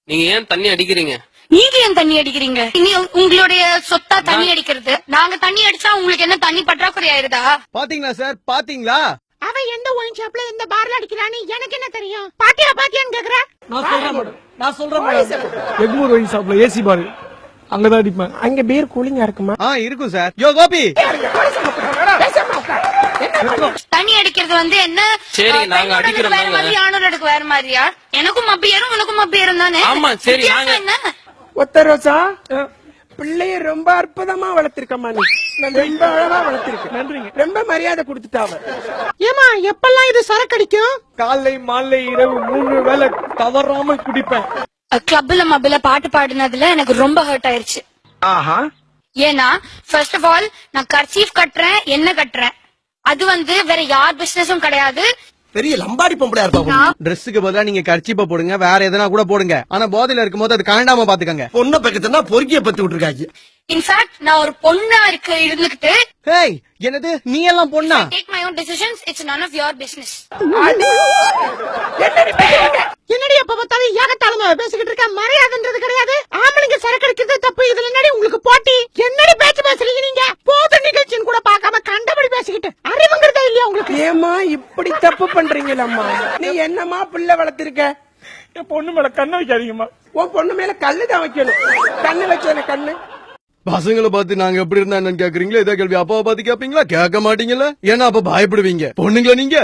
நீங்க ஏன் தண்ணி அடிக்கிறீங்க? நீங்க ஏன் தண்ணி அடிக்கிறீங்க? இனி உங்களுடைய சொத்தா தண்ணி அடிக்கிறது. நாங்க தண்ணி அடிச்சா உங்களுக்கு என்ன தண்ணி பற்றாக்குறை ஆயிருதா? பாத்தீங்களா சார், பாத்தீங்களா? அவன் எந்த ஒயின் ஷாப்ல எந்த பார்ல அடிக்கிறான்னு எனக்கு என்ன தெரியும்? பாத்தியான்னு கேக்குற? நான் சொல்றேன் எக்மூர் ஒயின் ஷாப்ல ஏசி பாரு, அங்கதான் அடிப்பேன். அங்க பீர் கூலிங்கா இருக்குமா? இருக்கும் சார். யோ கோபி, தண்ணி அடிக்கிறது என்ன? சரி, நாங்க அடிக்கிறோம். வேற மாதிரி ஆணோருக்கு வேற மாதிரியா? எனக்கும் மப்பி ஏறும் உனக்கும் மப்பி ஏறும் தானே? ஆமா சரி. நாங்க என்ன ஒத்த ரோசா பிள்ளைய ரொம்ப அற்புதமா வளர்த்திருக்கமா, நீ ரொம்ப அழகா வளர்த்திருக்க. நன்றிங்க. ரொம்ப மரியாதை கொடுத்துட்டாவ. ஏமா எப்பெல்லாம் இது சரக்கடிக்கும்? காலை மாலை இரவு 3 வேளை தவறாம குடிப்பேன். கிளப்ல மபில பாட்டு பாடினதுல எனக்கு ரொம்ப ஹர்ட் ஆயிருச்சு. ஏன்னா ஃபர்ஸ்ட் ஆஃப் ஆல் நான் கர்ச்சீஃப் கட்டுறேன், என்ன கட்டுறேன், அது வேற யார் பிசினஸும் கிடையாது. பெரிய லம்பாடி பொம்பளையா இருப்பா. ட்ரெஸ்ஸுக்கு பதிலா நீங்க கர்ச்சீப்ப போடுங்க, வேற எதனா கூட போடுங்க. ஆனா போதையில இருக்கும்போது அது கண்டாம பாத்துக்கங்க. பொண்ணை பக்கத்துனா பொறுக்கிய பத்தி விட்டுருக்காங்க. இன்ஃபேக்ட் நான் ஒரு பொண்ணா இருந்துகிட்டு ஹேய், என்னது நீ எல்லாம் பொண்ணா? Take my own decisions, it's none of your business. என்னடி எப்ப பார்த்தாலும் ஏகத்தாளமா பேசிக்கிட்டு இருக்க? மரியாதைன்றது கிடையாது. ஆம்பளைங்க சரக்கு அடிக்கிறது தப்பு, இதுல என்னடி உங்களுக்கு போட்டி? என்னடி பேச்சு பேசுறீங்க நீங்க? போது நிகழ்ச்சின்னு கூட பார்க்காம கண்டபடி பேசிக்கிட்டு அறிவுங்கிறதே இல்லையா உங்களுக்கு? ஏமா இப்படி தப்பு பண்றீங்களம்மா? நீ என்னமா பிள்ளை வளர்த்திருக்க? என் பொண்ணு மேல கண்ணை வைக்காதீங்கம்மா. உன் பொண்ணு மேல கல்லுதான் வைக்கணும். கண்ணு வச்சேன கண்ணு. பசங்களை பார்த்து நாங்க எப்படி இருந்தா என்னன்னு கேக்குறீங்களா? இதே கேள்வி அப்பாவை பார்த்து கேப்பீங்களா? கேட்க மாட்டீங்களா? ஏன்னா அப்ப பயப்படுவீங்க. பொண்ணுங்களா நீங்க?